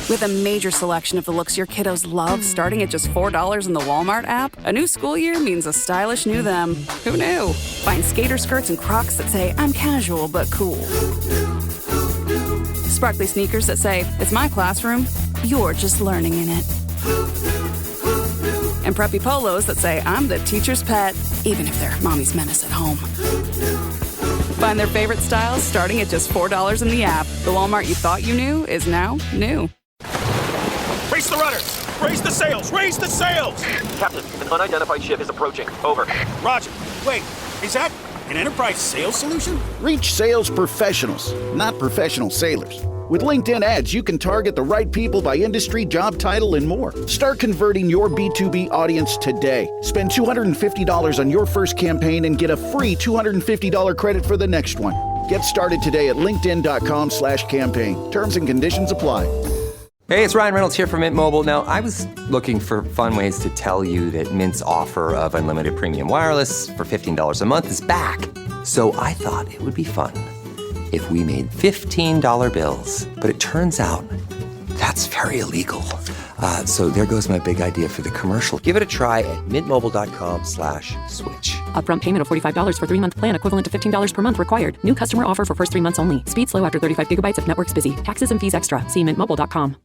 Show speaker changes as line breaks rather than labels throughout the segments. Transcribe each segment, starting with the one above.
With a major selection of the looks your kiddos love starting at just $4 in the Walmart app, a new school year means a stylish new them. Who knew? Find skater skirts and Crocs that say, I'm casual but cool. Sparkly sneakers that say, it's my classroom, you're just learning in it. And preppy polos that say, I'm the teacher's pet, even if they're mommy's menace at home. Find their favorite styles starting at just $4 in the app. The Walmart you thought you knew is now new.
Raise the rudders! Raise the sails! Raise the sails!
Captain, an unidentified ship is approaching. Over.
Roger. Wait, is that an enterprise sales solution?
Reach sales professionals, not professional sailors. With LinkedIn ads, you can target the right people by industry, job title, and more. Start converting your B2B audience today. Spend $250 on your first campaign and get a free $250 credit for the next one. Get started today at linkedin.com/campaign. Terms and conditions apply.
Hey, it's Ryan Reynolds here from Mint Mobile. Now, I was looking for fun ways to tell you that Mint's offer of unlimited premium wireless for $15 a month is back. So I thought it would be fun if we made $15 bills. But it turns out that's very illegal. So there goes my big idea for the commercial. Give it a try at mintmobile.com/switch.
Upfront payment of $45 for 3-month plan, equivalent to $15 per month required. New customer offer for first 3 months only. Speed slow after 35 gigabytes if network's busy. Taxes and fees extra. See mintmobile.com.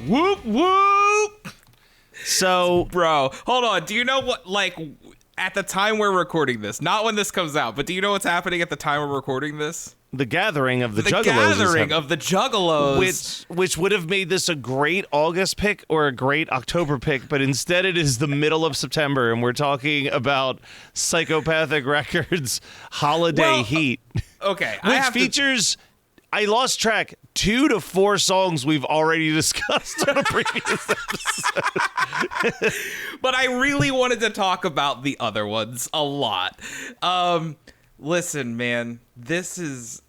Whoop, whoop.
So,
bro, hold on. Do you know what, like, at the time we're recording this, not when this comes out, but do you know what's happening at the time we're recording this?
The Gathering of the Juggalos.
The Gathering of the Juggalos.
Which would have made this a great August pick or a great October pick, but instead it is the middle of September, and we're talking about Psychopathic Records' Holiday Heat.
Okay.
Which features... I lost track. 2 to 4 songs we've already discussed on a previous episode.
But I really wanted to talk about the other ones a lot. Listen, man,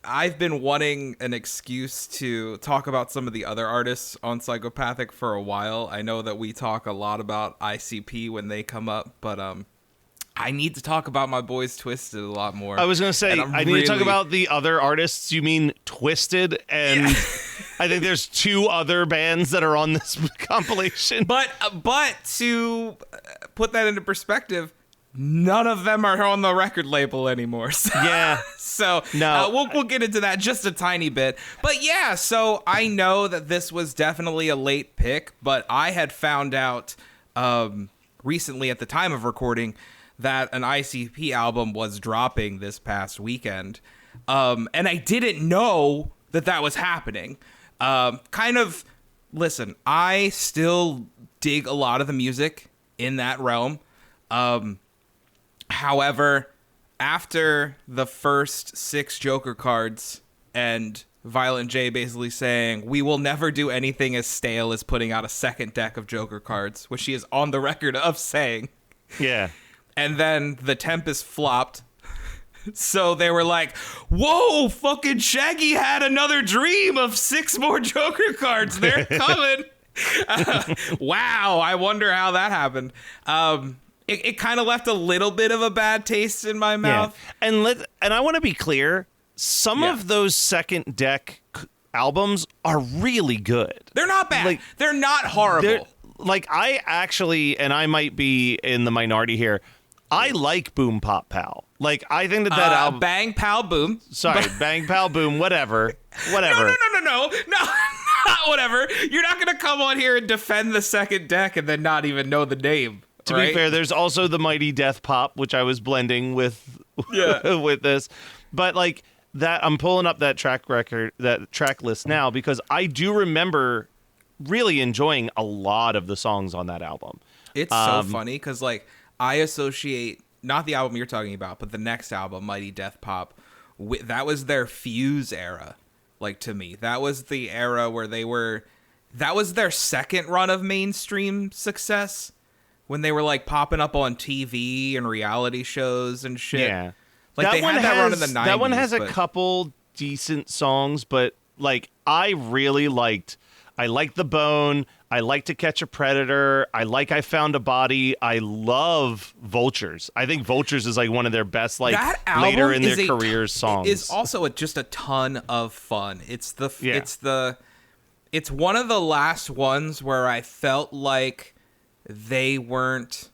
I've been wanting an excuse to talk about some of the other artists on Psychopathic for a while. I know that we talk a lot about ICP when they come up, but I need to talk about my boys Twisted a lot more.
I was going to say, I need to talk about the other artists. You mean Twisted? And I think there's 2 other bands that are on this compilation.
But to put that into perspective, none of them are on the record label anymore. So,
yeah.
So
no.
We'll get into that just a tiny bit. But yeah, so I know that this was definitely a late pick, but I had found out recently at the time of recording that an ICP album was dropping this past weekend. And I didn't know that was happening. Listen, I still dig a lot of the music in that realm. However, after the first 6 Joker cards and Violent J basically saying, we will never do anything as stale as putting out a second deck of Joker cards, which she is on the record of saying.
Yeah.
And then the Tempest flopped. So they were like, whoa, fucking Shaggy had another dream of 6 more Joker cards. They're coming. Wow. I wonder how that happened. It kind of left a little bit of a bad taste in my mouth.
Yeah. And I want to be clear. Some of those second deck albums are really good.
They're not bad. Like, they're not horrible.
I actually, and I might be in the minority here, I like Boom Pop Pow. Like, I think that album...
Bang Pow Boom.
Sorry, Bang Pow Boom, whatever.
No, not whatever. You're not going to come on here and defend the second deck and then not even know the name.
To be fair, there's also the Mighty Death Pop, which I was blending with with this. But, like, that I'm pulling up that track list now because I do remember really enjoying a lot of the songs on that album.
It's so funny because like I associate not the album you're talking about, but the next album, Mighty Death Pop. That was their Fuse era. Like to me, that was the era where that was their second run of mainstream success when they were like popping up on TV and reality shows and shit.
Yeah.
Like they had that run in the 90s.
That one has a couple decent songs, but like I like The Bone. I like To Catch a Predator. I Found a Body. I love Vultures. I think Vultures is like one of their best like later in their career songs.
Is also just a ton of fun. It's one of the last ones where I felt like they weren't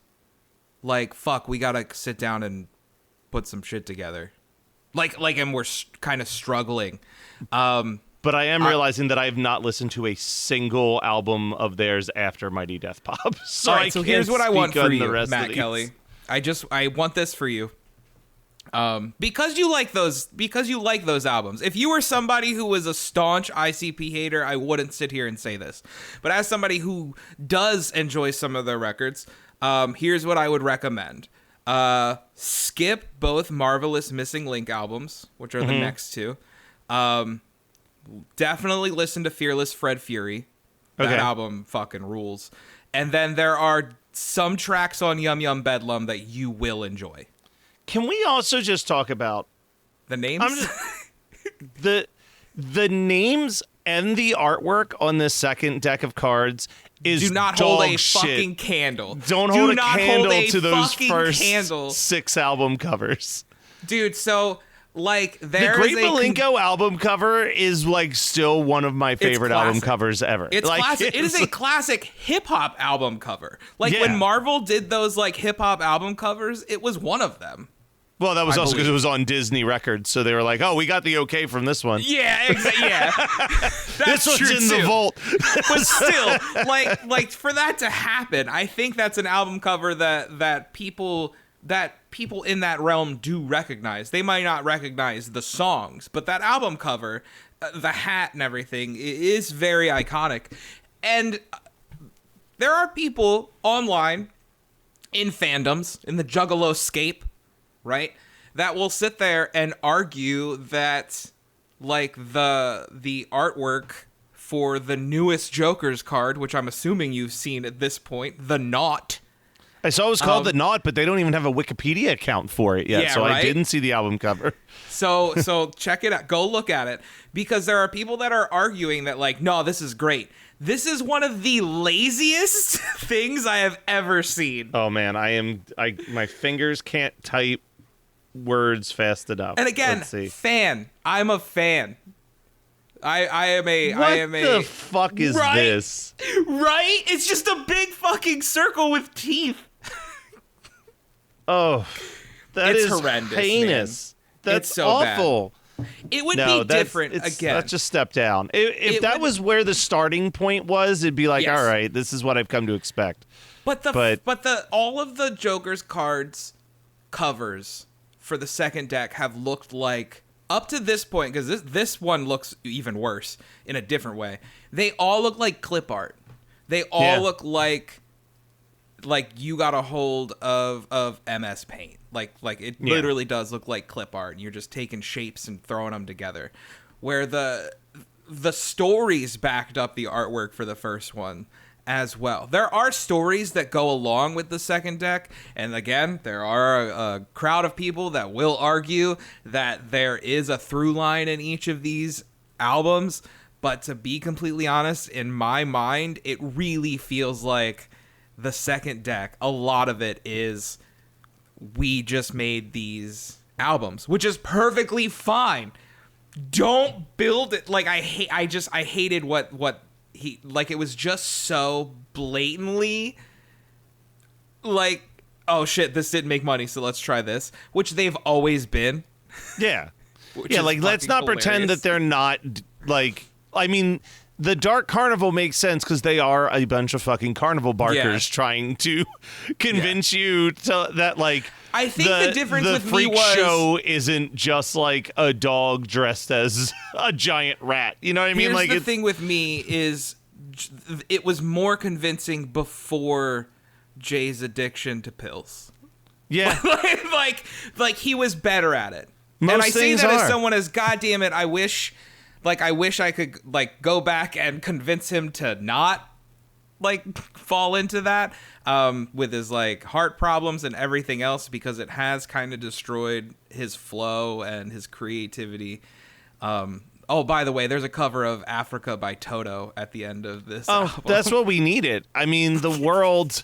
like, fuck, we gotta sit down and put some shit together. And we're kind of struggling.
But I am realizing that I have not listened to a single album of theirs after Mighty Death Pop. So,
so here's what I want for you, Matt Kelly. I want this for you. Because you like those albums. If you were somebody who was a staunch ICP hater, I wouldn't sit here and say this. But as somebody who does enjoy some of their records, here's what I would recommend. Skip both Marvelous Missing Link albums, which are the next two. Definitely listen to Fearless Fred Fury. That album fucking rules. And then there are some tracks on Yum Yum Bedlam that you will enjoy.
Can we also just talk about
the names?
The names and the artwork on this second deck of cards is
do not
dog
hold a
shit.
Fucking candle.
Don't hold a candle to those first 6 album covers.
Dude, so like
the Great Milenko album cover is like still one of my favorite album covers ever.
It's
like,
classic. It is a classic hip hop album cover. Like when Marvel did those like hip hop album covers, it was one of them.
Well, that was also because it was on Disney Records, so they were like, "Oh, we got the okay from this one."
Yeah, exactly. Yeah,
this one's in the vault.
But still, like for that to happen, I think that's an album cover that people in that realm do recognize. They might not recognize the songs, but that album cover, the hat and everything is very iconic. And there are people online in fandoms, in the Juggalo scape, right, that will sit there and argue that like the artwork for the newest Joker's card, which I'm assuming you've seen at this point, the Knot.
I saw it was called The Knot, but they don't even have a Wikipedia account for it yet, so right? I didn't see the album cover.
So check it out. Go look at it. Because there are people that are arguing that, like, no, this is great. This is one of the laziest things I have ever seen.
Oh, man, my fingers can't type words fast enough.
And again, fan. I'm a fan. I am a.
What the fuck is this?
Right? It's just a big fucking circle with teeth.
Oh, it's
horrendous,
heinous.
Man.
That's
it's so
awful.
Bad. It would be different again.
That's just step down. If that was where the starting point was, it'd be like, all right, this is what I've come to expect.
But all of the Joker's cards covers for the second deck have looked like, up to this point, because this one looks even worse in a different way. They all look like clip art. They all look like you got a hold of MS Paint. Like it literally does look like clip art, and you're just taking shapes and throwing them together. Where the stories backed up the artwork for the first one as well. There are stories that go along with the second deck, and again, there are a crowd of people that will argue that there is a through line in each of these albums, but to be completely honest, in my mind, it really feels like the second deck, a lot of it is we just made these albums, which is perfectly fine. Don't build it like I hated what he, like, it was just so blatantly like, oh shit, this didn't make money, so let's try this, which they've always been.
Yeah. Yeah, like, let's not pretend that they're not, like, I mean, the Dark Carnival makes sense because they are a bunch of fucking carnival barkers trying to convince you that like
I think the difference
the
with me
freak
was
show isn't just like a dog dressed as a giant rat. You know what I mean?
Here's
Like
the thing with me is it was more convincing before Jay's addiction to pills.
Yeah,
like he was better at it.
Most
and I say
things
that
are.
as someone as goddamn it, I wish I could like go back and convince him to not like fall into that with his like heart problems and everything else, because it has kind of destroyed his flow and his creativity. Oh, by the way, there's a cover of Africa by Toto at the end of this album.
That's what we needed. I mean, the world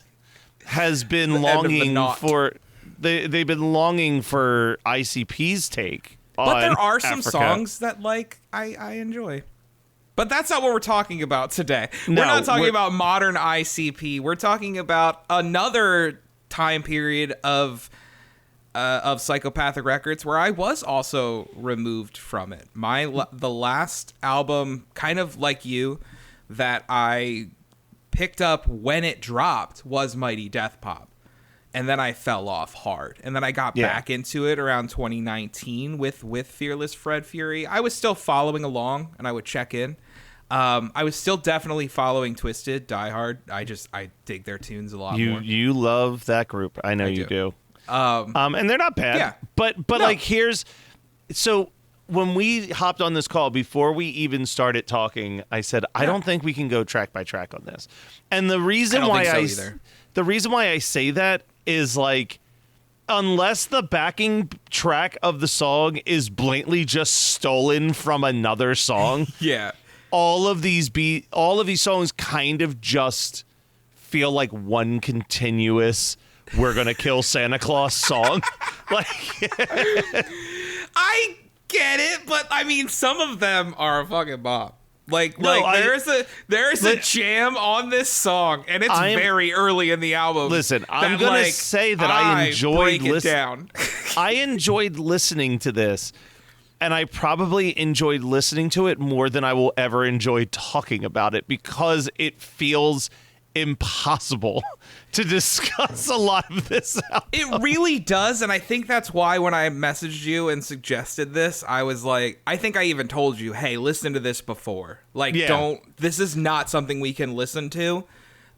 has been longing for they've been longing for ICP's take.
But there are some
Africa.
songs that like I enjoy. But that's not what we're talking about today.
No,
we're not talking about modern ICP. We're talking about another time period of Psychopathic Records where I was also removed from it. The last album, kind of like you, that I picked up when it dropped was Mighty Death Pop. And then I fell off hard. And then I got back into it around 2019 with Fearless Fred Fury. I was still following along, and I would check in. I was still definitely following Twisted, Die Hard. I dig their tunes a lot more.
You love that group. I know you do. And they're not bad.
Yeah.
But no. Like so when we hopped on this call, before we even started talking, I said, I don't think we can go track by track on this. And the reason the reason why I say that is like, unless the backing track of the song is blatantly just stolen from another song, all of these songs kind of just feel like one continuous "We're gonna kill Santa Claus" song. Like,
I get it, but I mean, some of them are a fucking bop. There's a jam on this song, and it's very early in the album.
Listen, I'm gonna say that I enjoyed
down.
I enjoyed listening to this, and I probably enjoyed listening to it more than I will ever enjoy talking about it, because it feels impossible to discuss a lot of this album.
It really does, and I think that's why when I messaged you and suggested this, I was like, I think I even told you, hey, listen to this before. This is not something we can listen to,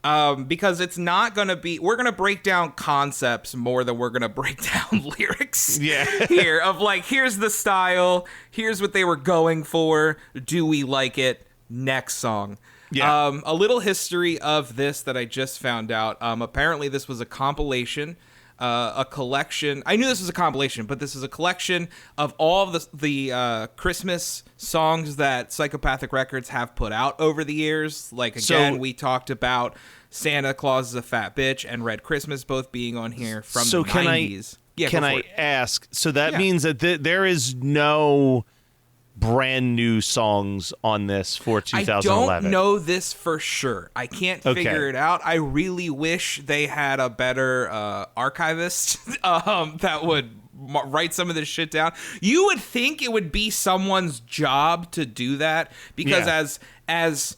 because it's not going to be, we're going to break down concepts more than we're going to break down lyrics here, of like, here's the style, here's what they were going for, do we like it, next song. Yeah. A little history of this that I just found out. Apparently, this was a compilation, a collection. I knew this was a compilation, but this is a collection of all of the Christmas songs that Psychopathic Records have put out over the years. Like, again, we talked about Santa Claus is a Fat Bitch and Red Christmas both being on here from the 90s.
Can I ask? So that means that there is no brand new songs on this for 2011.
I don't know this for sure. I can't figure it out. I really wish they had a better archivist that would write some of this shit down. You would think it would be someone's job to do that, because as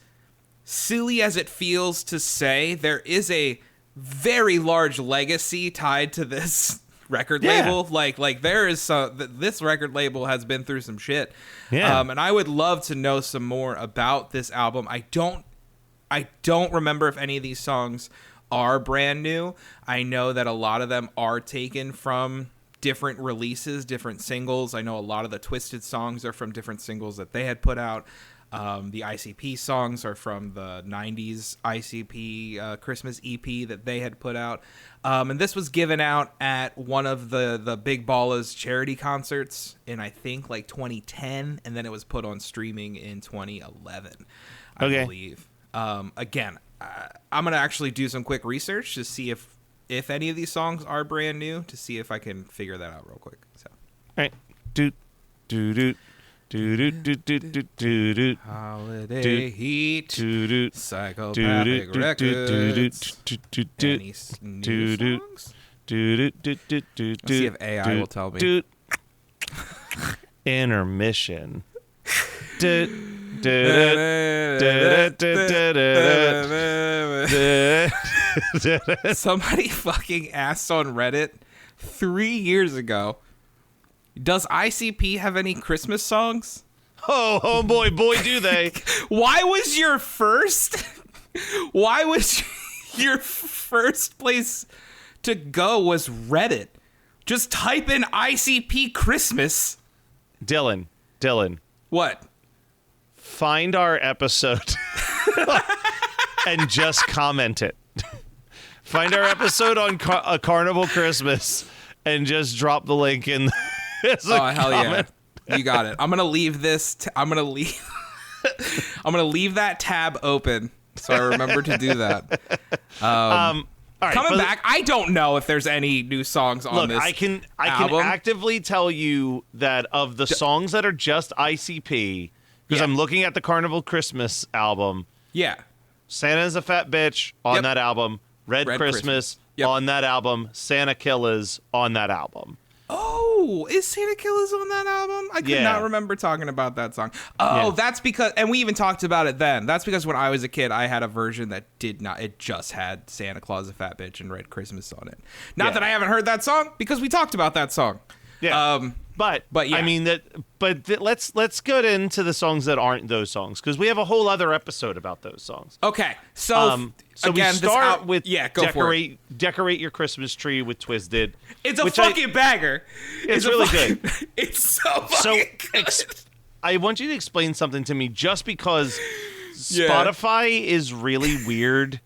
silly as it feels to say, there is a very large legacy tied to this record label. Like there is this record label has been through some shit. And I would love to know some more about this album. I don't remember if any of these songs are brand new. I know that a lot of them are taken from different releases, different singles. I know a lot of the Twisted songs are from different singles that they had put out. The ICP songs are from the 90s ICP Christmas EP that they had put out. And this was given out at one of the Big Balla's charity concerts in, I think, like 2010. And then it was put on streaming in 2011, I believe. Again, I'm going to actually do some quick research to see if any of these songs are brand new, to see if I can figure that out real quick. So,
all right.
Holiday Heat, Psychopathic Records. Any new songs? Let's see if AI will tell me.
Intermission.
Somebody fucking asked on Reddit 3 years ago, does ICP have any Christmas songs?
Oh boy, do they.
Why was your first place to go was Reddit? Just type in ICP Christmas.
Dylan.
What?
Find our episode and just comment it. Find our episode on a Carnival Christmas and just drop the link in.
Hell yeah. You got it. I'm going to leave I'm going to leave that tab open so I remember to do that.
All right,
coming back, I don't know if there's any new songs on this.
I can
album.
actively tell you that of the songs that are just ICP, because I'm looking at the Carnival Christmas album.
Yeah.
Santa's a Fat Bitch on that album. Red Christmas. On that album. Santa Killers on that album.
Oh, is Santa Killers on that album? I could not remember talking about that song. Oh, that's because, and we even talked about it then. That's because when I was a kid, I had a version that did not, it just had Santa Claus, a Fat Bitch, and Red Christmas on it. Not that I haven't heard that song, because we talked about that song.
Yeah. But yeah. I mean, let's get into the songs that aren't those songs, because we have a whole other episode about those songs.
Okay. So again,
we start with
decorate
your Christmas tree with Twisted.
It's a fucking banger.
It's really good.
It's so fucking good.
I want you to explain something to me, just because Spotify is really weird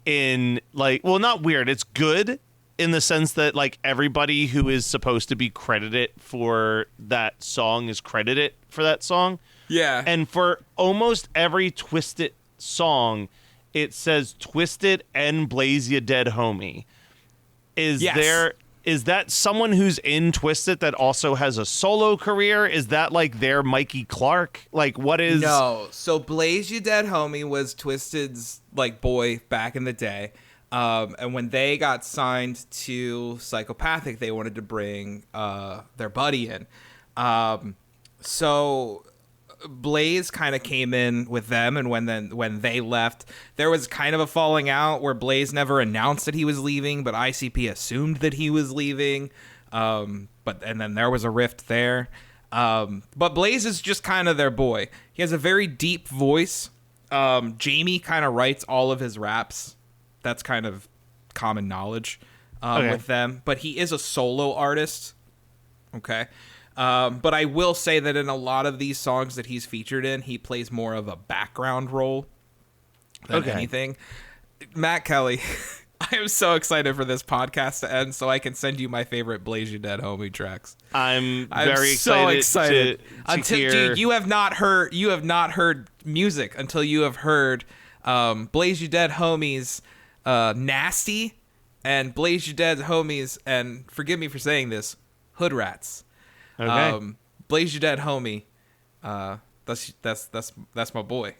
in not weird. It's good in the sense that everybody who is supposed to be credited for that song is credited for that song.
Yeah.
And for almost every Twisted song, it says Twisted and Blaze Ya Dead Homie. Is that someone who's in Twisted that also has a solo career? Is that their Mikey Clark? What is...
No. So Blaze Ya Dead Homie was Twisted's boy back in the day. And when they got signed to Psychopathic, they wanted to bring their buddy in. So Blaze kind of came in with them, and when they left, there was kind of a falling out where Blaze never announced that he was leaving, but ICP assumed that he was leaving. And then there was a rift there. But Blaze is just kind of their boy. He has a very deep voice. Jamie kind of writes all of his raps. That's kind of common knowledge with them. But he is a solo artist. Okay. But I will say that in a lot of these songs that he's featured in, he plays more of a background role than anything. Matt Kelly, I am so excited for this podcast to end so I can send you my favorite Blaze Ya Dead Homie tracks.
I'm very excited. To hear...
Dude, you have not heard music until you have heard Blaze Ya Dead Homies Nasty and Blaze Ya Dead Homies, and forgive me for saying this, Hood Rats.
Okay.
Blaze Ya Dead Homie. That's my boy.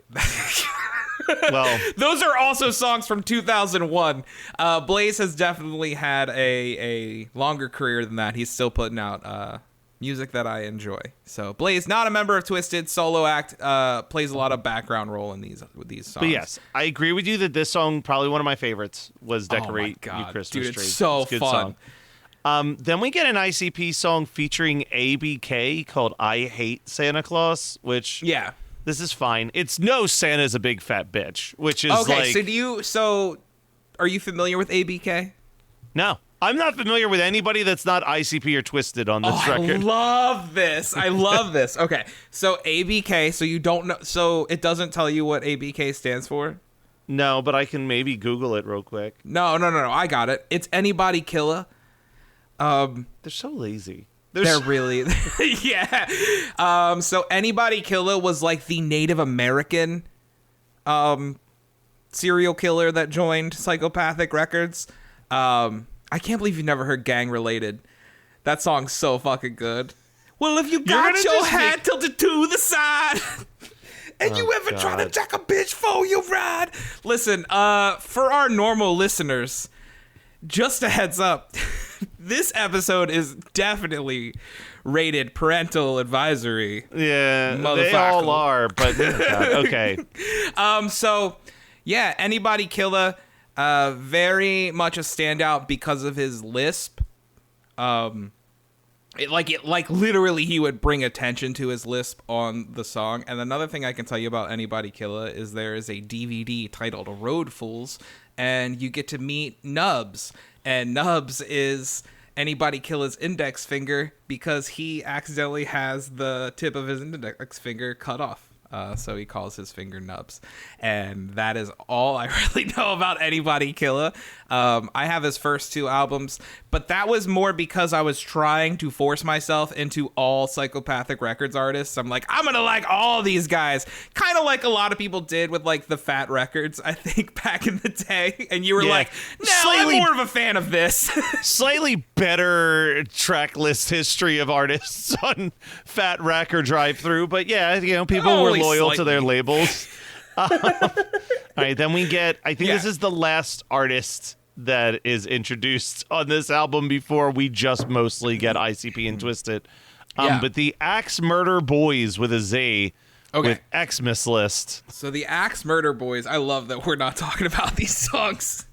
Well,
those are also songs from 2001. Blaze has definitely had a longer career than that. He's still putting out music that I enjoy. So Blaze, not a member of Twisted, solo act, plays a lot of background role in these songs.
But yes, I agree with you that this song, probably one of my favorites, was Decorate Your Christmas Tree.
Dude, it's so
good
fun.
Song. Then we get an ICP song featuring ABK called I Hate Santa Claus, which this is fine. It's no Santa's a Big Fat Bitch, which is
so are you familiar with ABK?
No. I'm not familiar with anybody that's not ICP or Twisted on this record.
I love this. Okay. So ABK, so you don't know, so it doesn't tell you what ABK stands for?
No, but I can maybe Google it real quick.
No. I got it. It's Anybody Killer.
They're so lazy.
They're really, yeah. So Anybody Killer was the Native American serial killer that joined Psychopathic Records. I can't believe you've never heard Gang Related. That song's so fucking good. Well, if you got your hat tilted to the side, and you ever try to jack a bitch for your ride. Listen, for our normal listeners, just a heads up, this episode is definitely rated parental advisory.
Yeah, they all are, but God, okay.
So yeah, Anybody Killer, very much a standout because of his lisp. It literally he would bring attention to his lisp on the song. And another thing I can tell you about Anybody Killer is there is a DVD titled Road Fools, and you get to meet Nubs, and Nubs is Anybody Killer's index finger because he accidentally has the tip of his index finger cut off. So he calls his finger Nubs. And that is all I really know about Anybody Killer. I have his first 2 albums, but that was more because I was trying to force myself into all Psychopathic Records artists. I'm like, I'm going to like all these guys. Kind of like a lot of people did with like the Fat Records, I think, back in the day. And you were like, no, I'm more of a fan of this.
Slightly better track list history of artists on Fat Rack or Drive Through. But yeah, people were loyal to their labels. All right, then we get, I think this is the last artist that is introduced on this album before we just mostly get ICP and Twisted. But the Axe Murder Boys with a Z with Xmas List.
So the Axe Murder Boys, I love that we're not talking about these songs.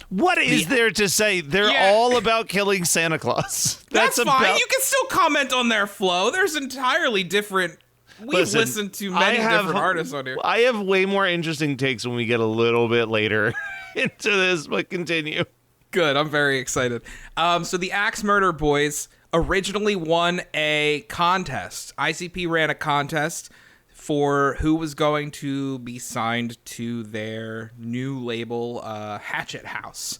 What is there to say? They're all about killing Santa Claus.
That's fine. You can still comment on their flow. There's entirely different... We've listened to many different artists on here.
I have way more interesting takes when we get a little bit later into this, but continue.
Good. I'm very excited. So the Axe Murder Boys originally won a contest. ICP ran a contest for who was going to be signed to their new label, Hatchet House,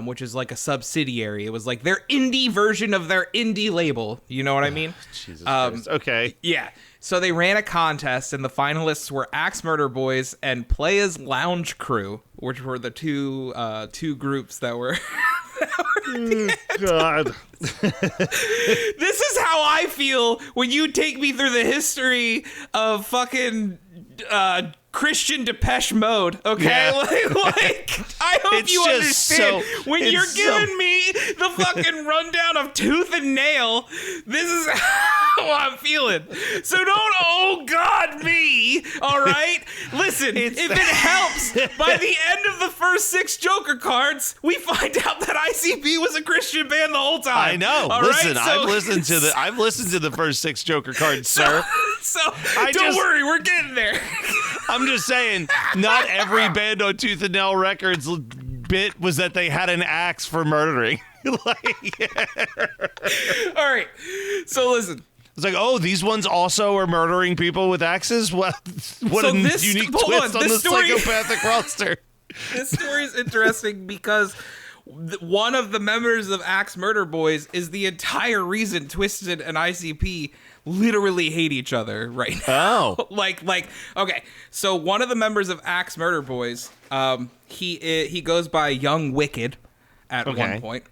which is like a subsidiary. It was like their indie version of their indie label. You know what I mean?
Jesus Christ. Okay.
Yeah. So they ran a contest, and the finalists were Axe Murder Boys and Playa's Lounge Crew, which were the two groups that were...
God.
This is how I feel when you take me through the history of fucking Christian Depeche Mode, okay?
Yeah.
Like I hope you understand. When you're giving me the fucking rundown of Tooth and Nail, this is how I'm feeling. So don't, oh God, me, all right? Listen, if it helps, by the end of the first 6 Joker cards, we find out that ICP was a Christian band the whole time.
I know.
All
Listen,
right? So,
I've listened to the first 6 Joker cards, sir.
So don't worry, we're getting there.
I'm just saying, not every band on Tooth and Nail Records bit was that they had an axe for murdering. All
right. So listen.
It's like, oh, these ones also are murdering people with axes? What a unique twist on the Psychopathic roster.
This story is interesting because one of the members of Axe Murder Boys is the entire reason Twisted and ICP literally hate each other right now.
Oh.
like, okay. So one of the members of Axe Murder Boys, he goes by Young Wicked at one point.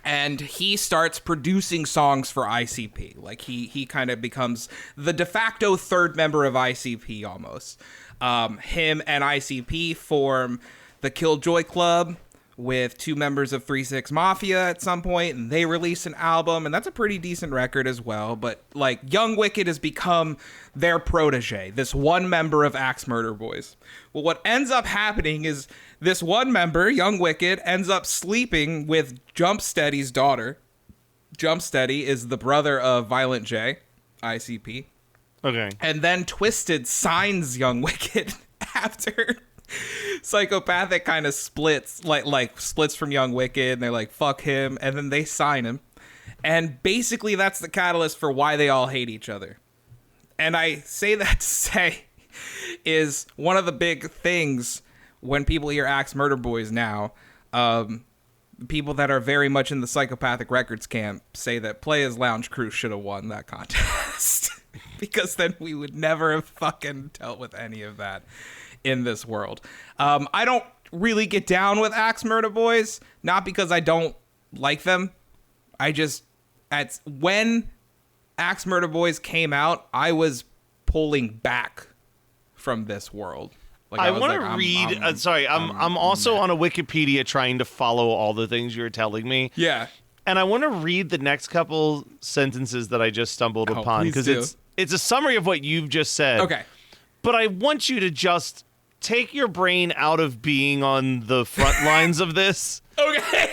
And he starts producing songs for ICP. Like he kind of becomes the de facto third member of ICP almost. Him and ICP form the Killjoy Club with 2 members of 3-6 Mafia at some point, and they release an album, and that's a pretty decent record as well. But like Young Wicked has become their protege, this one member of Axe Murder Boys. Well, what ends up happening is this one member, Young Wicked, ends up sleeping with Jumpsteady's daughter. Jumpsteady is the brother of Violent J, ICP.
Okay.
And then Twisted signs Young Wicked after Psychopathic kind of splits, like splits from Young Wicked, and they're like, fuck him, and then they sign him. And basically that's the catalyst for why they all hate each other. And I say that to say is one of the big things when people hear Axe Murder Boys now, people that are very much in the Psychopathic Records camp say that Playa's Lounge Crew should have won that contest. Because then we would never have fucking dealt with any of that in this world. I don't really get down with Axe Murder Boys, not because I don't like them. When Axe Murder Boys came out, I was pulling back from this world. Like,
I want to read. I'm also on a Wikipedia trying to follow all the things you're telling me.
Yeah.
And I want to read the next couple sentences that I just stumbled upon because it's a summary of what you've just said.
Okay.
But I want you to just take your brain out of being on the front lines of this.
Okay.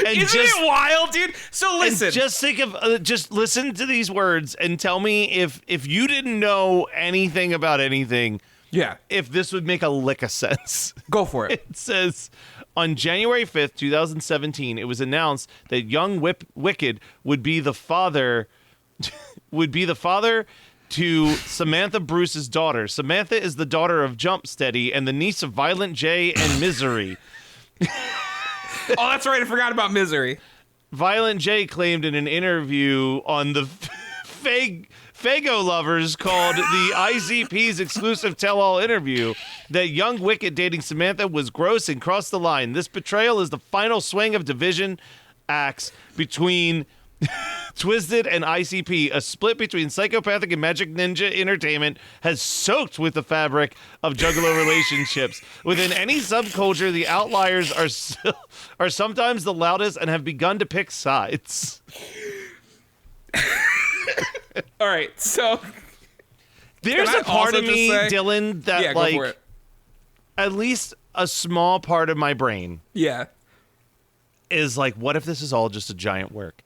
And
Isn't it wild, dude? So listen.
And just think of, just listen to these words and tell me if you didn't know anything about anything, if this would make a lick of sense.
Go for it.
It says, on January 5th, 2017, it was announced that young Wicked would be the father to Samantha Bruce's daughter. Samantha is the daughter of Jump Steady and the niece of Violent J and Misery.
Oh, that's right. I forgot about Misery.
Violent J claimed in an interview on the Fago Lovers called the ICP's exclusive tell-all interview that young Wicked dating Samantha was gross and crossed the line. This betrayal is the final swing of division acts between Twisted and ICP. A split between Psychopathic and Magic Ninja Entertainment has soaked with the fabric of Juggalo relationships. Within any subculture, the outliers are sometimes the loudest and have begun to pick sides.
All right, so
there's a part of me, Dylan, that like at least a small part of my brain is like, what if this is all just a giant work?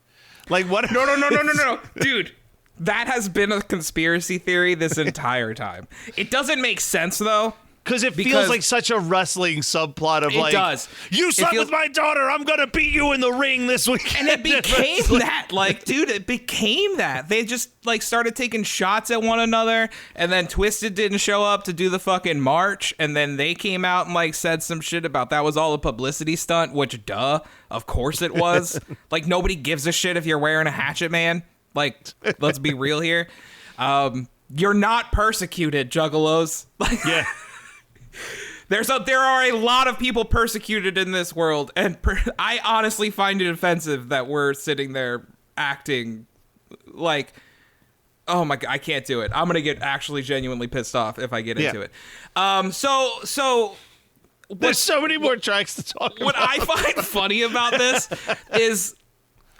Like what?
No, dude. That has been a conspiracy theory this entire time. It doesn't make sense though.
Because it feels like such a wrestling subplot of like,
does.
You slept with my daughter, I'm going to beat you in the ring this weekend.
And it became that. Like, dude, it became that. They just, like, started taking shots at one another, and then Twisted didn't show up to do the fucking march, and then they came out and, like, said some shit about that was all a publicity stunt, which, duh, of course it was. Like, nobody gives a shit if you're wearing a hatchet, man. Like, let's be real here. You're not persecuted, Juggalos.
Yeah.
There are a lot of people persecuted in this world, and I honestly find it offensive that we're sitting there acting like, oh my God, I can't do it. I'm gonna get actually genuinely pissed off if I get into it. So
there's so many more tracks to talk about.
What I find funny about this is,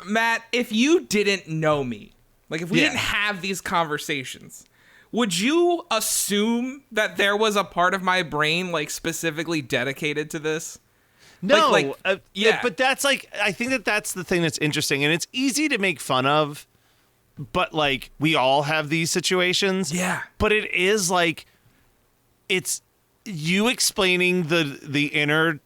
Matt, if you didn't know me, like if we didn't have these conversations, would you assume that there was a part of my brain like specifically dedicated to this?
No, but that's like, I think that's the thing that's interesting, and it's easy to make fun of, but like we all have these situations.
Yeah.
But it is like, it's you explaining the inner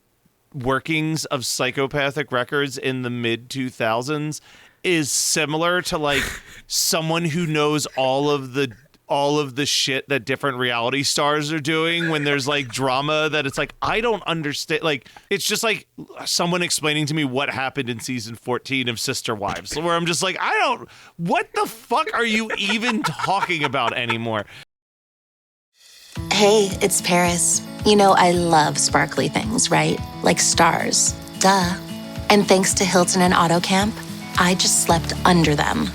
workings of Psychopathic Records in the mid 2000s is similar to like someone who knows all of the shit that different reality stars are doing when there's like drama that it's like, I don't understand. Like, it's just like someone explaining to me what happened in season 14 of Sister Wives, where I'm just like, what the fuck are you even talking about anymore?
Hey, it's Paris. You know, I love sparkly things, right? Like stars. Duh. And thanks to Hilton and AutoCamp, I just slept under them.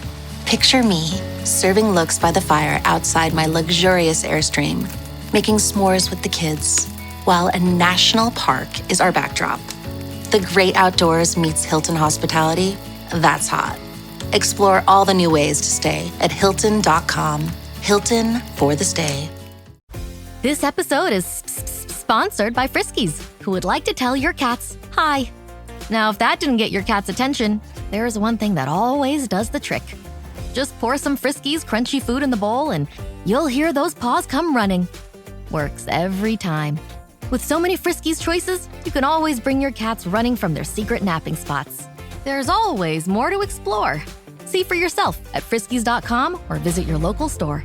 Picture me serving looks by the fire outside my luxurious Airstream, making s'mores with the kids, while a national park is our backdrop. The great outdoors meets Hilton hospitality. That's hot. Explore all the new ways to stay at Hilton.com. Hilton for the stay.
This episode is sponsored by Friskies, who would like to tell your cats hi. Now, if that didn't get your cat's attention, there is one thing that always does the trick. Just pour some Friskies crunchy food in the bowl and you'll hear those paws come running. Works every time. With so many Friskies choices, you can always bring your cats running from their secret napping spots. There's always more to explore. See for yourself at Friskies.com or visit your local store.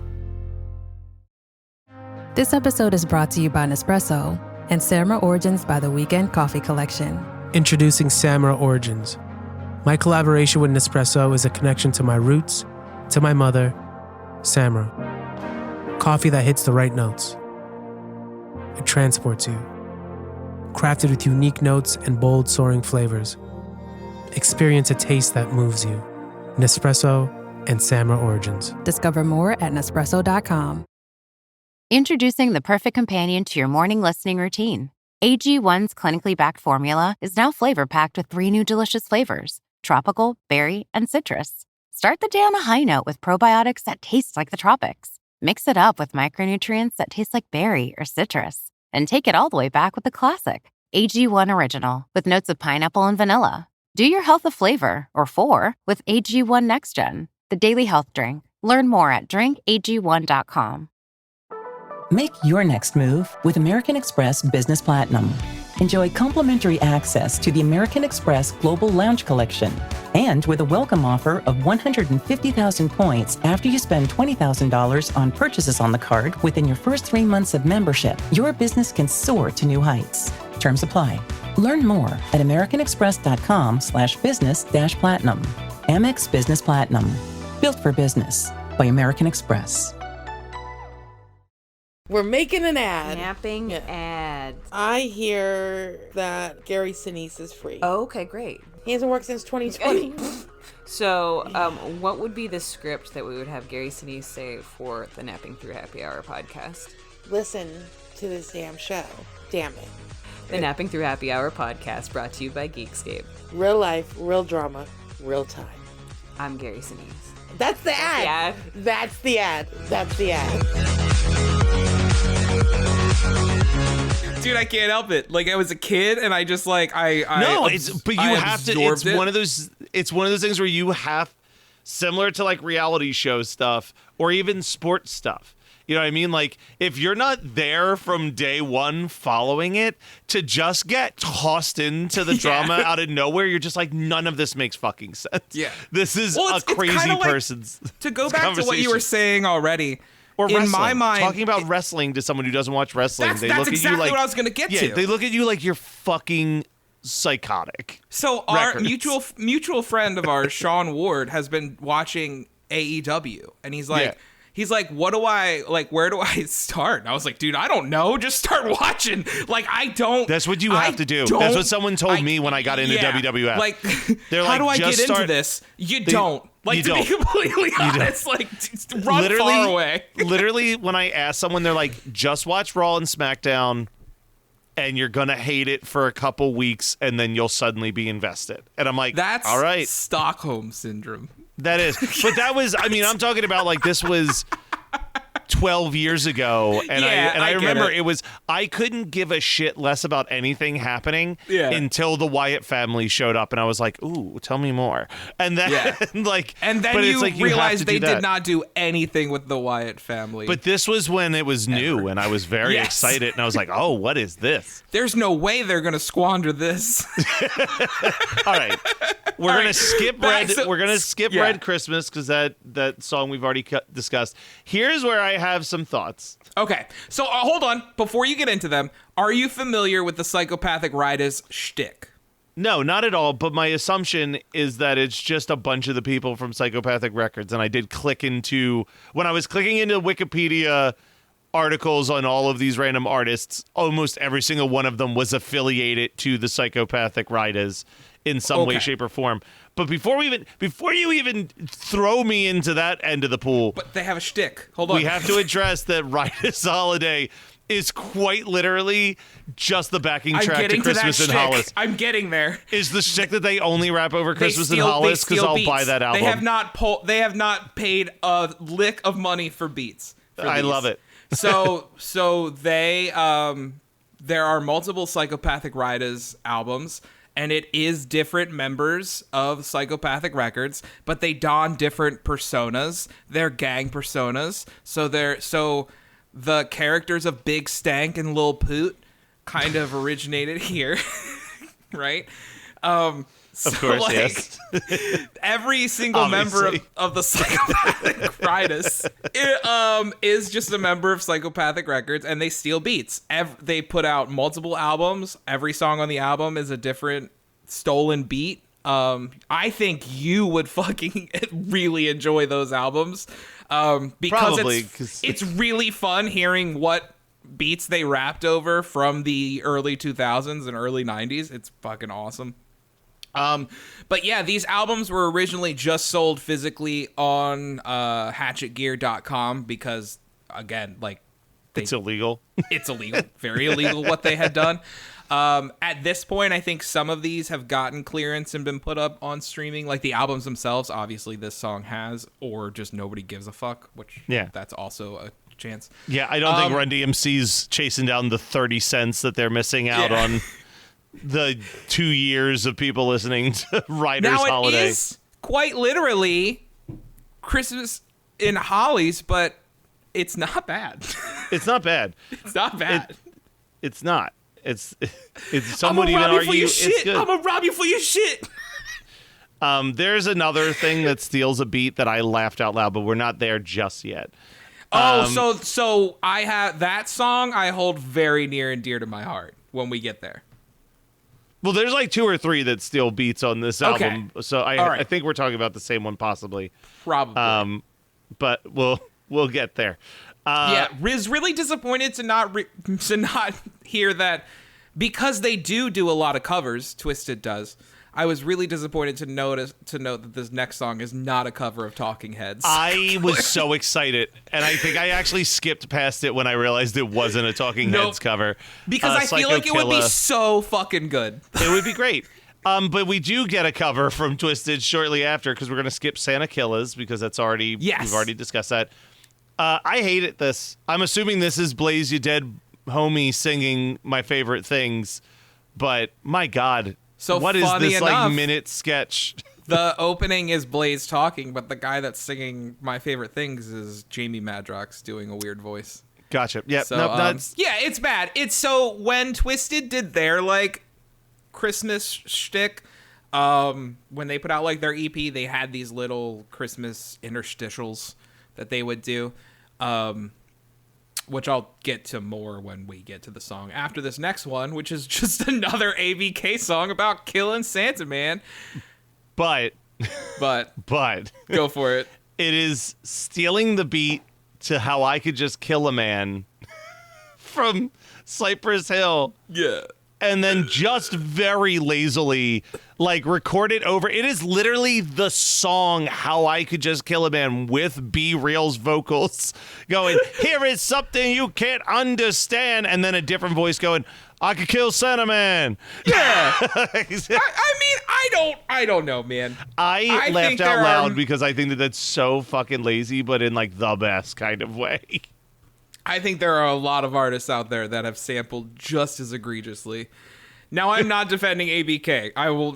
This episode is brought to you by Nespresso and Samra Origins by the Weekend Coffee Collection.
Introducing Samra Origins. My collaboration with Nespresso is a connection to my roots, to my mother, Samra. Coffee that hits the right notes. It transports you. Crafted with unique notes and bold soaring flavors. Experience a taste that moves you. Nespresso and Samra Origins.
Discover more at Nespresso.com.
Introducing the perfect companion to your morning listening routine. AG1's clinically backed formula is now flavor-packed with 3 new delicious flavors: tropical, berry, and citrus. Start the day on a high note with probiotics that taste like the tropics. Mix it up with micronutrients that taste like berry or citrus. And take it all the way back with the classic AG1 Original with notes of pineapple and vanilla. Do your health a flavor, or 4, with AG1 Next Gen, the daily health drink. Learn more at drinkag1.com.
Make your next move with American Express Business Platinum. Enjoy complimentary access to the American Express Global Lounge Collection. And with a welcome offer of 150,000 points after you spend $20,000 on purchases on the card within your first 3 months of membership, your business can soar to new heights. Terms apply. Learn more at americanexpress.com/business-platinum. Amex Business Platinum. Built for business by American Express.
We're making an ad.
Napping ad.
I hear that Gary Sinise is free.
Oh, okay, great.
He hasn't worked since 2020.
So, what would be the script that we would have Gary Sinise say for the Napping Through Happy Hour podcast?
Listen to this damn show. Damn it.
The Napping Through Happy Hour podcast, brought to you by Geekscape.
Real life, real drama, real time.
I'm Gary Sinise.
That's the ad. That's the ad. That's the ad.
Dude, I can't help it. Like, I was a kid, and I just like
but you have to. It's one of those. It's one of those things where you have, similar to like reality show stuff or even sports stuff. You know what I mean? Like, if you're not there from day one following it, to just get tossed into the drama out of nowhere, you're just like, none of this makes fucking sense.
Yeah.
This is a crazy person's
to go back to what you were saying already.
Or
in
wrestling.
my mind,
talking about wrestling to someone who doesn't watch wrestling,
that's
look at
exactly
you like
what I was going to get to.
They look at you like you're fucking psychotic.
So our mutual friend of ours, Sean Ward, has been watching AEW, and he's like, what do I like? Where do I start? And I was like, dude, I don't know. Just start watching. Like, I don't.
That's what you have to do. That's what someone told me when I got into WWF.
Like,
they're
how
like,
do I get into this? You don't. Like, to be completely honest, like, just run far away.
Literally, when I ask someone, they're like, just watch Raw and SmackDown, and you're going to hate it for a couple weeks, and then you'll suddenly be invested. And I'm like,
that's
all right.
Stockholm Syndrome.
That is. But that was, I mean, I'm talking about, like, this was 12 years ago, and I remember it was, I couldn't give a shit less about anything happening until the Wyatt family showed up, and I was like, ooh, tell me more. And then
you realized they did not do anything with the Wyatt family.
But this was when it was new, and I was very excited, and I was like, oh, what is this?
There's no way they're gonna squander this.
All right, we're gonna skip Red Christmas, because that song we've already discussed. Here's where I have some thoughts.
Okay, so hold on. Before you get into them, are you familiar with the Psychopathic Riders shtick?
No, not at all. But my assumption is that it's just a bunch of the people from Psychopathic Records. And I did click into, when I was clicking into Wikipedia articles on all of these random artists, almost every single one of them was affiliated to the Psychopathic Riders in some way, shape, or form. But before you even throw me into that end of the pool,
but they have a shtick. Hold on,
we have to address that Riders Holiday is quite literally just the backing track to Christmas in Hollis.
I'm getting there.
Is the shtick that they only rap over Christmas in Hollis? Because I'll buy that album.
They have not paid a lick of money for beats.
I love it.
So they there are multiple Psychopathic Riders albums. And it is different members of Psychopathic Records, but they don different personas. They're gang personas. So the characters of Big Stank and Lil Poot kind of originated here, right?
Of course, yes.
Every single member of the Psychopathic Riders is just a member of Psychopathic Records, and they steal beats. They put out multiple albums. Every song on the album is a different stolen beat. I think you would fucking really enjoy those albums because it's really fun hearing what beats they rapped over from the early 2000s and early 90s. It's fucking awesome. But yeah, these albums were originally just sold physically on hatchetgear.com because, again, like,
It's illegal.
It's illegal. Very illegal what they had done. At this point, I think some of these have gotten clearance and been put up on streaming. Like the albums themselves, obviously this song has, or just nobody gives a fuck, which that's also a chance.
Yeah, I don't think Run DMC's chasing down the 30 cents that they're missing out on the 2 years of people listening to Riders Holiday.
Now it is quite literally Christmas in Hollies, but it's not bad.
It's not bad.
It's not bad.
It's not. It's some would even argue it's good.
I'm gonna rob you for your shit.
There's another thing that steals a beat that I laughed out loud, but we're not there just yet.
So I have that song I hold very near and dear to my heart when we get there.
Well, there's like 2 or 3 that steal beats on this album, so I think we're talking about the same one possibly.
Probably.
But we'll get there.
Riz really disappointed to not hear that, because they do a lot of covers. Twisted does. I was really disappointed to note that this next song is not a cover of Talking Heads.
I was so excited, and I think I actually skipped past it when I realized it wasn't a Talking Heads cover.
Because I feel like it would be so fucking good.
It would be great. But we do get a cover from Twisted shortly after, because we're going to skip Santa Killas, because that's already we've already discussed that. I hated this. I'm assuming this is Blaze You Dead Homie singing My Favorite Things, but my God.
So
what is
funny
this
enough,
minute sketch?
The opening is Blaze talking, but the guy that's singing My Favorite Things is Jamie Madrox doing a weird voice.
Gotcha. Yeah.
So,
that's
it's bad. It's so when Twisted did their like Christmas shtick, when they put out like their EP, they had these little Christmas interstitials that they would do, which I'll get to more when we get to the song after this next one, which is just another ABK song about killing Santa Man.
But
go for it.
It is stealing the beat to How I Could Just Kill a Man from Cypress Hill.
Yeah.
And then just very lazily, like, record it over. It is literally the song How I Could Just Kill a Man with B Real's vocals going, here is something you can't understand. And then a different voice going, I could kill Santa Man.
Yeah. I mean, I don't know, man.
I laughed out loud because I think that that's so fucking lazy, but in like the best kind of way.
I think there are a lot of artists out there that have sampled just as egregiously. Now, I'm not defending ABK.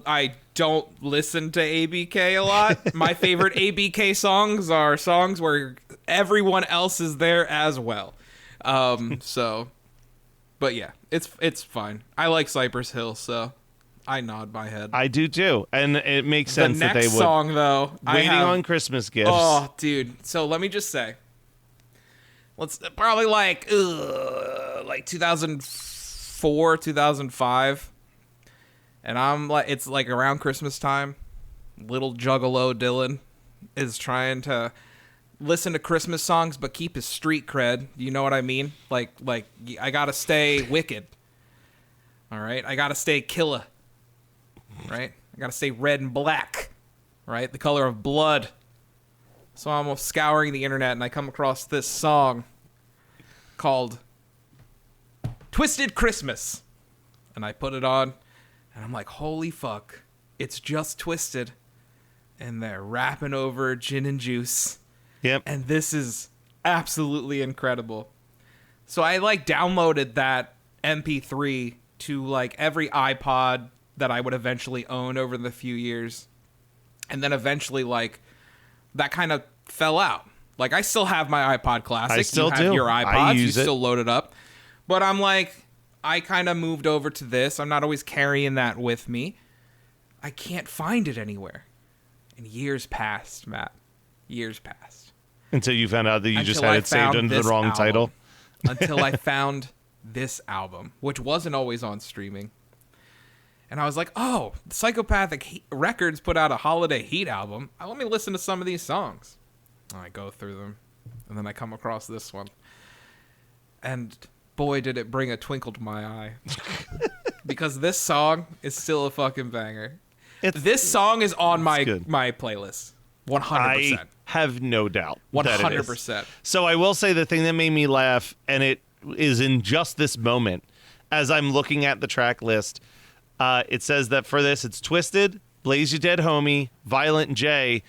I don't listen to ABK a lot. My favorite ABK songs are songs where everyone else is there as well. But yeah, it's fine. I like Cypress Hill, so I nod my head.
I do too, and it makes sense that they would.
The next song, though,
Waiting on Christmas Gifts.
Oh, dude. So let me just say. Let's probably like 2004, 2005. And I'm like, it's like around Christmas time. Little Juggalo Dylan is trying to listen to Christmas songs, but keep his street cred. You know what I mean? Like I gotta stay wicked. All right. I gotta stay killer. Right. I gotta stay red and black. Right. The color of blood. So I'm scouring the internet and I come across this song called Twisted Christmas. And I put it on and I'm like, holy fuck, it's just Twisted. And they're rapping over gin and juice.
Yep.
And this is absolutely incredible. So I like downloaded that MP3 to like every iPod that I would eventually own over the few years. And then eventually like that kind of fell out. Like, I still have my iPod Classic.
I still
you have
do.
your
I
iPods. You
use it.
still load it up. But I'm like, I kind of moved over to this. I'm not always carrying that with me. I can't find it anywhere. And years passed, Matt. Years passed.
Until you found out that you just had it saved under the wrong title.
Until I found this album, which wasn't always on streaming. And I was like, oh, Psychopathic Records put out a Holiday Heat album. Let me listen to some of these songs. And I go through them. And then I come across this one. And boy, did it bring a twinkle to my eye. Because this song is still a fucking banger. This song is on my playlist. 100%.
I have no doubt.
100%.
So I will say the thing that made me laugh, and it is in just this moment as I'm looking at the track list. It says that for this, it's Twisted, Blaze You Dead Homie, Violent J,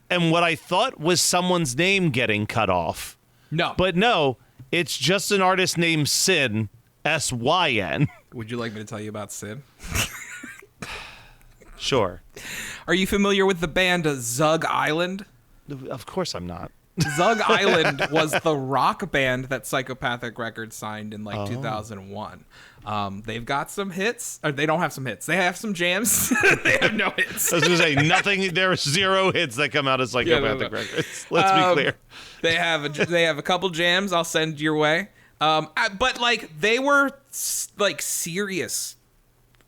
and what I thought was someone's name getting cut off.
No.
But no, it's just an artist named Sin, S-Y-N.
Would you like me to tell you about Sin?
Sure.
Are you familiar with the band Zug Island?
Of course I'm not.
Zug Island was the rock band that Psychopathic Records signed in 2001. They've got some hits, or they don't have some hits. They have some jams. They have no hits.
I was going to say nothing. There are 0 hits that come out of Psychopathic Records. Let's be clear.
They have a couple jams. I'll send your way. But they were serious.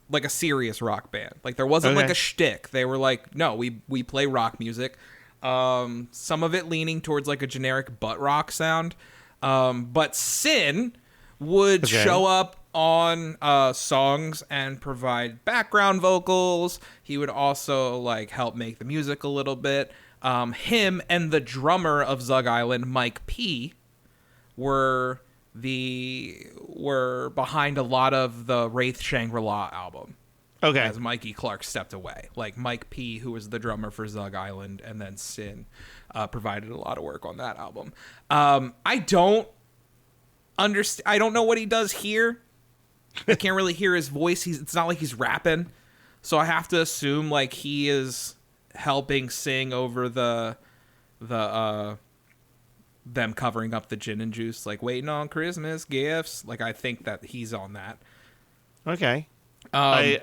Like a serious rock band. There wasn't a shtick. They were no, we play rock music. Some of it leaning towards a generic butt rock sound. But Sin would show up on songs and provide background vocals. He would also help make the music a little bit. Him and the drummer of Zug Island, Mike P, were behind a lot of the Wraith Shangri-La album.
Okay.
As Mikey Clark stepped away. Mike P, who was the drummer for Zug Island, and then Sin provided a lot of work on that album. I don't know what he does here. I can't really hear his voice. It's not like he's rapping. So I have to assume he is helping sing over the them covering up the gin and juice, waiting on Christmas gifts. I think that he's on that.
Okay.
I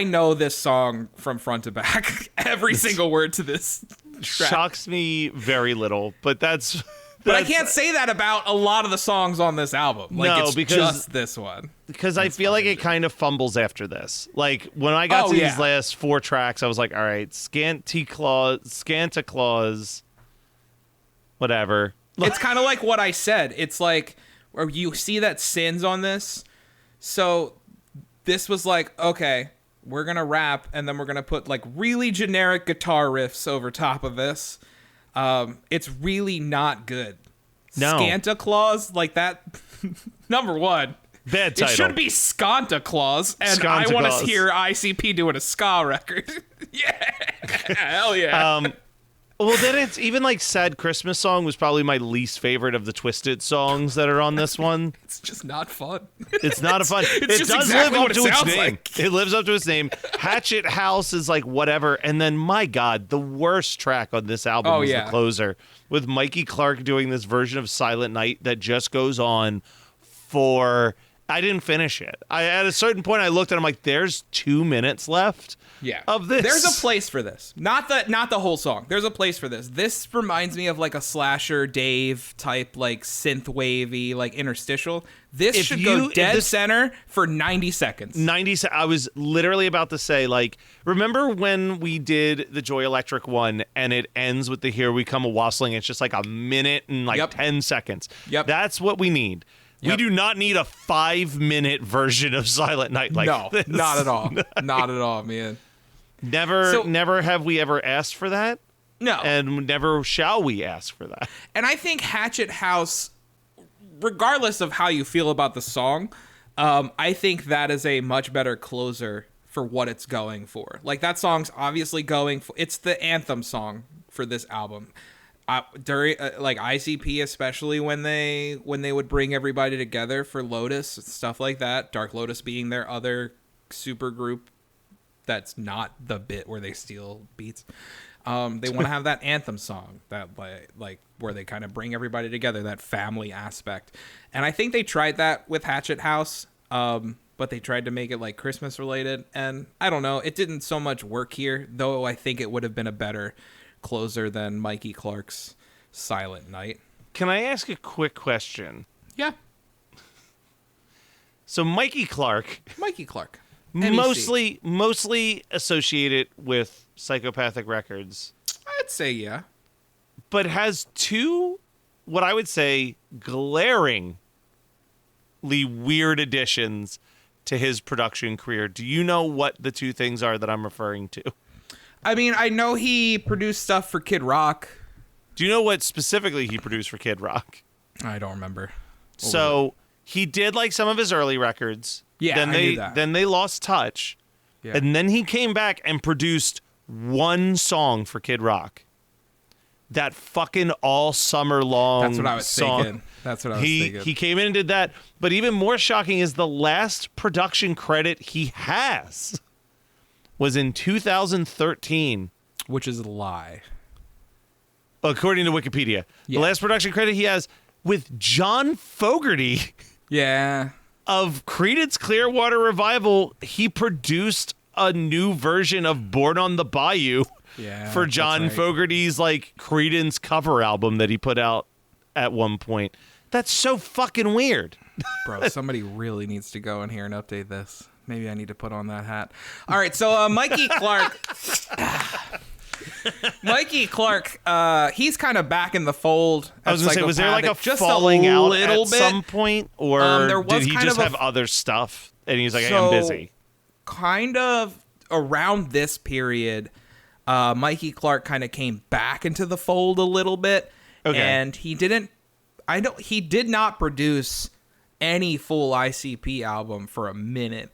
know this song from front to back. Every single word to this track.
Shocks me very little, but that's
but I can't say that about a lot of the songs on this album. It's because just this one.
Because I feel like it kind of fumbles after this. When I got to these last 4 tracks, I was like, all right, Santa Claus, whatever.
It's kind of like what I said. It's where you see that Sin's on this. So this was okay, we're going to rap, and then we're going to put really generic guitar riffs over top of this. It's really not good.
No.
Scanta Claus, that, number one.
Bad title.
It should be Scanta Claus, and I want to hear ICP doing a ska record. Yeah. Hell yeah.
Well, then it's even Sad Christmas Song was probably my least favorite of the Twisted songs that are on this one.
It's just not fun.
It's not a fun.
It
does
exactly
live up to its name.
like.
It lives up to its name. Hatchet House is whatever. And then, my God, the worst track on this album was the closer with Mikey Clark doing this version of Silent Night that just goes on for... I didn't finish it. At a certain point, I looked and I'm like, there's 2 minutes left of this.
There's a place for this. Not the whole song. There's a place for this. This reminds me of a Slasher Dave type, synth wavy, interstitial. This should go dead center for 90 seconds.
I was literally about to say, remember when we did the Joy Electric one and it ends with the Here We Come A-Wassailing? It's just a minute and 10 seconds.
Yep.
That's what we need. Yep. We do not need a 5-minute version of Silent Night this.
Not at all. Not at all, man.
Never have we ever asked for that.
No.
And never shall we ask for that.
And I think Hatchet House, regardless of how you feel about the song, I think that is a much better closer for what it's going for. That song's obviously going for... It's the anthem song for this album. During ICP, especially when they would bring everybody together for Lotus, stuff like that, Dark Lotus being their other super group that's not the bit where they steal beats. They want to have that anthem song that where they kind of bring everybody together, that family aspect. And I think they tried that with Hatchet House, but they tried to make it Christmas related, and I don't know, it didn't so much work here, though. I think it would have been a better closer than Mikey Clark's Silent Night.
Can I ask a quick question?
Yeah.
So Mikey Clark,
MEC.
mostly associated with Psychopathic Records.
I'd say yeah.
But has 2, what I would say, glaringly weird additions to his production career. Do you know what the 2 things are that I'm referring to?
I mean, I know he produced stuff for Kid Rock.
Do you know what specifically he produced for Kid Rock?
I don't remember.
So he did like some of his early records.
Yeah,
then
I
they
knew that.
then they lost touch.
Yeah.
And then he came back and produced one song for Kid Rock. That fucking all summer long
That's what I was
song.
thinking. That's what I was thinking.
He came in and did that. But even more shocking is the last production credit he has was in 2013.
Which is a lie.
According to Wikipedia.
Yeah.
The last production credit he has with John Fogerty.
Yeah.
Of Creedence Clearwater Revival. He produced a new version of Born on the Bayou for John
right.
Fogerty's like Creedence cover album that he put out at one point. That's so fucking weird.
Bro, somebody really needs to go in here and update this. Maybe I need to put on that hat. All right, so Mikey Clark. Mikey Clark, he's kind of back in the fold.
I was going to say, was there like a
just
falling
a
out
little
at
bit.
some point? Or
there was
did he
kind
just
of
have other stuff? And he's like, hey,
So,
I'm busy.
Kind of around this period, Mikey Clark kind of came back into the fold a little bit.
Okay.
And he did not produce any full ICP album for a minute.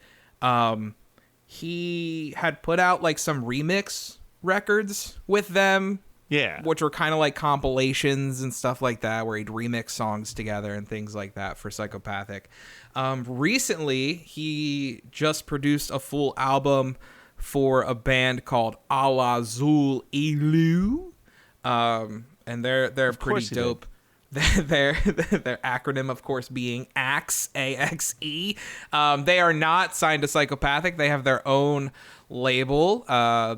He had put out like some remix records with them.
Yeah.
Which were kind of like compilations and stuff like that, where he'd remix songs together and things like that for Psychopathic. Recently, he just produced a full album for a band called Al Azul Ilu. And they're pretty dope. Their acronym, of course, being AXE, A-X-E. They are not signed to Psychopathic. They have their own label.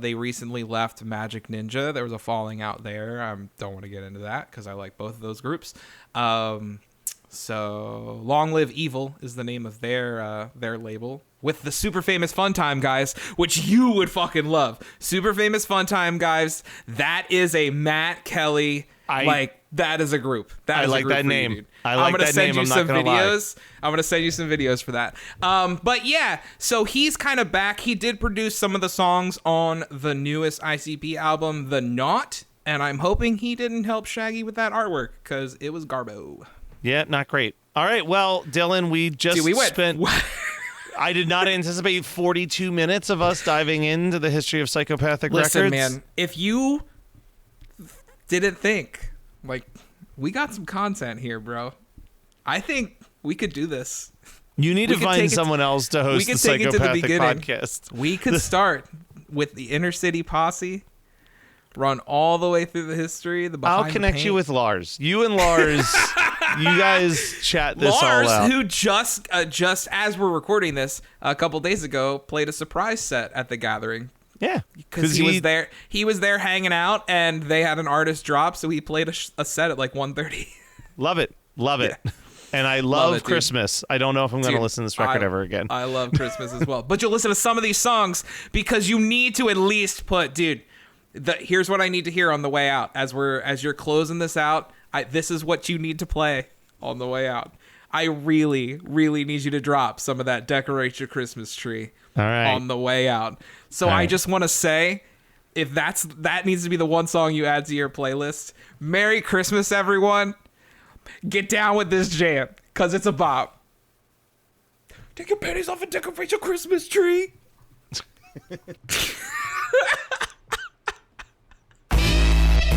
They recently left Magic Ninja. There was a falling out there. I don't want to get into that because I like both of those groups. So Long Live Evil is the name of their label, with the Super Famous Fun Time Guys, which you would fucking love. Super Famous Fun Time Guys. That is a Matt Kelly. That is a group. That
I
is
like
a group
that
for
name.
You, dude.
I like
I'm gonna
that
send
name.
you
I'm not
some
gonna lie.
videos. I'm gonna send you some videos for that. But yeah, so he's kind of back. He did produce some of the songs on the newest ICP album, The Knot, and I'm hoping he didn't help Shaggy with that artwork because it was garbo.
Yeah, not great. All right, well, Dylan, we spent... I did not anticipate 42 minutes of us diving into the history of Psychopathic
Listen,
records.
man, if you didn't think, like, we got some content here, bro. I think we could do this.
You need to find someone else to host the Psychopathic podcast.
We could start with the Inner City Posse, run all the way through the history, the behind
I'll connect
the
you
paint.
with Lars. You and Lars, you guys chat this
Lars,
all out.
who just as we're recording this a couple days ago, played a surprise set at the Gathering.
Yeah,
because he was there. He was there hanging out, and they had an artist drop, so he played a set at like 1:30.
Love it. And I love Christmas. I don't know if I'm going to listen to this record ever again.
I love Christmas as well. But you'll listen to some of these songs because you need to at least put, dude, here's what I need to hear on the way out. As you're closing this out, this is what you need to play on the way out. I really, really need you to drop some of that Decorate Your Christmas Tree on the way out. So I just want to say, if that needs to be the one song you add to your playlist, Merry Christmas, everyone. Get down with this jam, because it's a bop. Take your panties off and decorate your Christmas tree.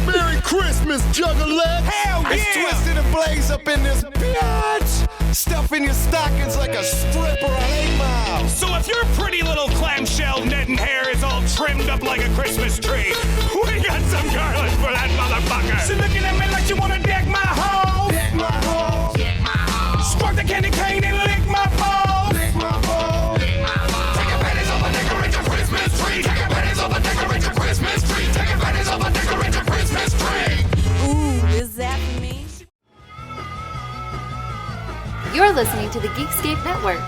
Merry Christmas, Juggalos! Hell yeah! It's Twisted and Blaze up in this bitch! Stuffing your stockings like a stripper on 8 Mile.
So if your pretty little clamshell netting hair is all trimmed up like a Christmas tree, we got some garland for that motherfucker. So looking at me like you wanna deck my hole.
Deck my hole. Deck my hole.
Spark the candy cane and lick my balls.
Lick my hole. Lick my hole. Take your panties off and decorate your Christmas tree. Take your panties off and decorate your Christmas tree. Take your panties off and decorate your Christmas tree.
Ooh, is that for me?
You're listening to the Geekscape Network.